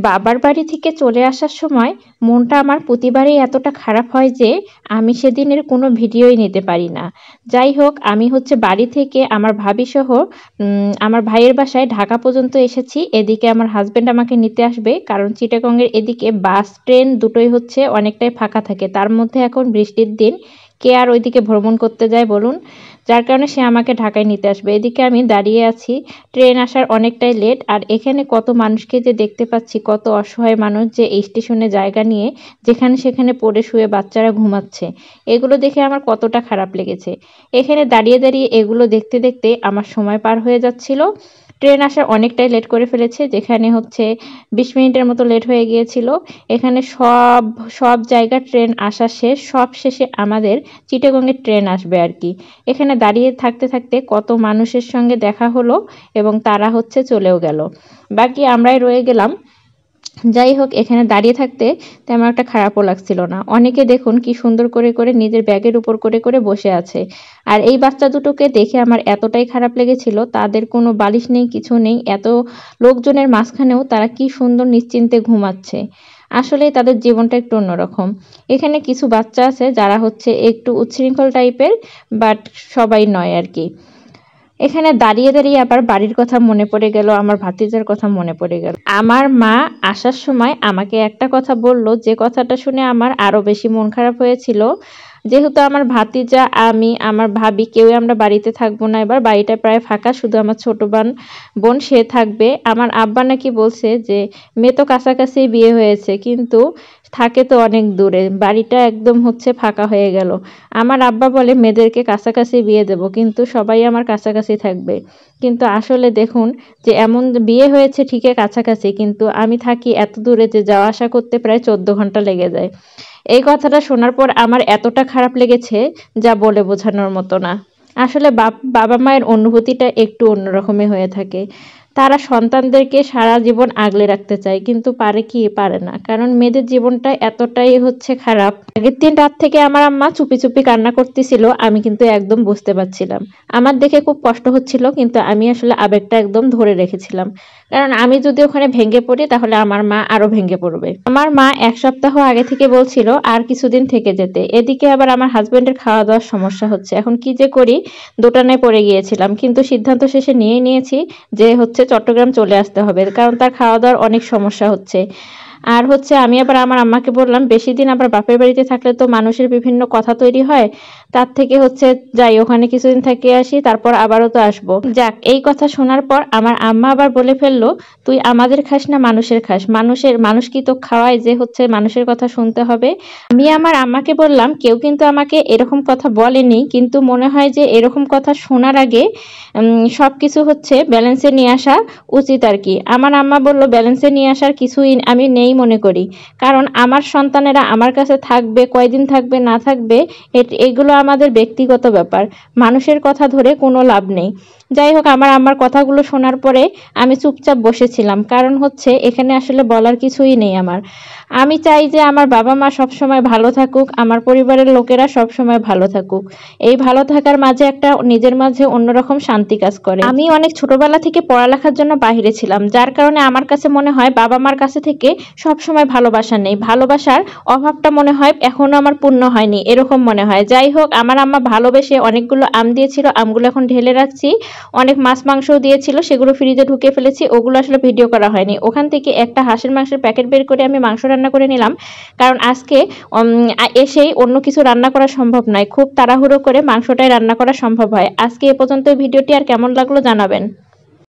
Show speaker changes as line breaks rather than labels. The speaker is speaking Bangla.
বাবার বাড়ি থেকে চলে আসার সময় মনটা আমার প্রতিবারই এতটা খারাপ হয় যে আমি সেদিনের কোনো ভিডিওই নিতে পারি না। যাই হোক, আমি হচ্ছে বাড়ি থেকে আমার ভাবি সহ আমার ভাইয়ের বাসায় ঢাকা পর্যন্ত এসেছি। এদিকে আমার হাজবেন্ড আমাকে নিতে আসবে, কারণ চিটাগংয়ের এদিকে বাস ট্রেন দুটোই হচ্ছে অনেকটাই ফাঁকা থাকে। তার মধ্যে এখন বৃষ্টির দিন, কে আর ওইদিকে ভ্রমণ করতে যায় বলুন? যার কারণে সে আমাকে ঢাকায় নিতে আসবে। এদিকে আমি দাঁড়িয়ে আছি, ট্রেন আসার অনেকটাই লেট। আর এখানে কত মানুষকে যে দেখতে পাচ্ছি, কত অসহায় মানুষ যে এই স্টেশনে জায়গা নিয়ে যেখানে সেখানে পড়ে শুয়ে বাচ্চারা ঘুমাচ্ছে, এগুলো দেখে আমার কতটা খারাপ লেগেছে। এখানে দাঁড়িয়ে দাঁড়িয়ে এগুলো দেখতে দেখতে আমার সময় পার হয়ে যাচ্ছিল। ট্রেন আসার অনেকটাই লেট করে ফেলেছে, যেখানে হচ্ছে 20 মিনিটের মতো লেট হয়ে গিয়েছিল। এখানে সব সব জায়গার ট্রেন আসা শেষ, সব শেষে আমাদের চিটাগংয়ের ট্রেন আসবে আর কি। এখানে দাঁড়িয়ে থাকতে থাকতে কত মানুষের সঙ্গে দেখা হলো এবং তারা হচ্ছে চলেও গেল, বাকি আমরাই রয়ে গেলাম। যাই হোক, এখানে দাঁড়িয়ে থাকতে তেমন একটা খারাপও লাগছিল না। অনেকে দেখুন কি সুন্দর করে করে নিজের ব্যাগের উপর করে করে বসে আছে। আর এই বাচ্চা দুটোকে দেখে আমার এতটাই খারাপ লেগেছিল, তাদের কোনো বালিশ নেই, কিছু নেই, এত লোকজনের মাঝখানেও তারা কি সুন্দর নিশ্চিন্তে ঘুমাচ্ছে। আসলে তাদের জীবনটা একটু অন্যরকম। এখানে কিছু বাচ্চা আছে যারা হচ্ছে একটু উচ্ছৃঙ্খল টাইপের, বাট সবাই নয় আর কি। এখানে দাঁড়িয়ে দাঁড়িয়ে আবার বাড়ির কথা মনে পড়ে গেল, আমার ভাতিজার কথা মনে পড়ে গেল। আমার মা আসার সময় আমাকে একটা কথা বলল, যে কথাটা শুনে আমার আরো বেশি মন খারাপ হয়েছিল। যেহেতু আমার ভাতিজা, আমি, আমার ভাবি কেউই আমরা বাড়িতে থাকবো না, এবার বাড়িটা প্রায় ফাঁকা, শুধু আমার ছোট বোন সে থাকবে। আমার আব্বা নাকি বলছে যে মেয়ে তো কাছাকাছি বিয়ে হয়েছে, কিন্তু থাকে তো অনেক দূরে, বাড়িটা একদম হচ্ছে ফাঁকা হয়ে গেল। আমার আব্বা বলে মেয়েদেরকে কাছাকাছি বিয়ে দেব, কিন্তু সবাই আমার কাছাকাছি থাকবে। কিন্তু আসলে দেখুন যে এমন বিয়ে হয়েছে ঠিকই কাছাকাছি, কিন্তু আমি থাকি এত দূরে যে যাওয়া আসা করতে প্রায় 14 ঘন্টা লেগে যায়। এই কথাটা শোনার পর আমার এতটা খারাপ লেগেছে যা বলে বোঝানোর মতো না। আসলে বাবা মায়ের অনুভূতিটা একটু অন্যরকমই হয়ে থাকে। তারা সন্তানদেরকে সারা জীবন আগলে রাখতে চায়, কিন্তু পারে কি? পারে না, কারণ মেয়েদের জীবনটা এতটাই হচ্ছে খারাপ। আগের দিন রাত থেকে আমার আম্মা চুপি চুপি কান্না করতেছিল, আমি কিন্তু একদম বুঝতে পারছিলাম। আমার দেখে খুব কষ্ট হচ্ছিল, কিন্তু আমি আসলে আবেগটা একদম ধরে রেখেছিলাম, কারণ আমি যদি ওখানে ভেঙে পড়ি তাহলে আমার মা আরো ভেঙে পড়বে। আমার মা 1 সপ্তাহ আগে থেকে বলছিল আর কিছুদিন থেকে যেতে। এদিকে আবার আমার হাজবেন্ডের খাওয়া দাওয়ার সমস্যা হচ্ছে, এখন কি যে করি দোটানায় পড়ে গিয়েছিলাম, কিন্তু সিদ্ধান্ত শেষে নিয়েই নিয়েছি যে হচ্ছে চট্টগ্রাম চলে আসতে হবে, কারণ তার খাওয়া দাওয়ার অনেক সমস্যা হচ্ছে। আর হচ্ছে আমি আবার আমার আম্মাকে বললাম, বেশি দিন আবার বাপের বাড়িতে থাকলে তো মানুষের বিভিন্ন কথা তৈরি হয়, তার থেকে হচ্ছে যাই ওখানে কিছুদিন থেকে আসি, তারপর আবারও তো আসবো। যাক, এই কথা শোনার পর আমার আম্মা আবার বলে ফেললো, তুই আমাদের খাস না মানুষের খাস? মানুষ কি তো খাওয়ায় যে হচ্ছে মানুষের কথা শুনতে হবে? আমি আমার আম্মাকে বললাম, কেউ কিন্তু আমাকে এরকম কথা বলেনি, কিন্তু মনে হয় যে এরকম কথা শোনার আগে সবকিছু হচ্ছে ব্যালেন্সে নিয়ে আসা উচিত আর কি। আমার আম্মা বলল, ব্যালেন্সে নিয়ে আসার কিছুই আমি নেই মনে করি, কারণ আমার সন্তানেরা আমার কাছে থাকবে, কয়দিন থাকবে না থাকবে এগুলো আমাদের ব্যক্তিগত ব্যাপার, মানুষের কথা ধরে কোনো লাভ নেই। যাই হোক, আমার আম্মার কথাগুলো শোনার পরে আমি চুপচাপ বসেছিলাম, কারণ হচ্ছে এখানে আসলে বলার কিছুই নেই আমার। আমি চাই যে আমার বাবা মা সবসময় ভালো থাকুক, আমার পরিবারের লোকেরা সবসময় ভালো থাকুক। এই ভালো থাকার মাঝে একটা নিজের মাঝে অন্যরকম শান্তি কাজ করে। আমি অনেক ছোটবেলা থেকে পড়ালেখার জন্য বাইরে ছিলাম, যার কারণে আমার কাছে মনে হয় বাবা মার কাছে থেকে সবসময় ভালোবাসা নেই, ভালোবাসার অভাবটা মনে হয় এখনো আমার পূর্ণ হয়নি, এরকম মনে হয়। যাই হোক, আমার আম্মা ভালোবেসে অনেকগুলো আম দিয়েছিল, আমগুলো এখন ঢেলে রাখছি। অনেক মাছ মাংসও দিয়েছিল, সেগুলো ফ্রিজে ঢুকে ফেলেছি, ওগুলো আসলে ভিডিও করা হয়নি। ওখান থেকে একটা হাঁসের মাংসের প্যাকেট বের করে আমি মাংস রান্না করে নিলাম, কারণ আজকে এসেই অন্য কিছু রান্না করা সম্ভব নয়, খুব তাড়াহুড়ো করে মাংসটাই রান্না করা সম্ভব হয়। আজকে এ পর্যন্ত ভিডিওটি, আর কেমন লাগলো জানাবেন।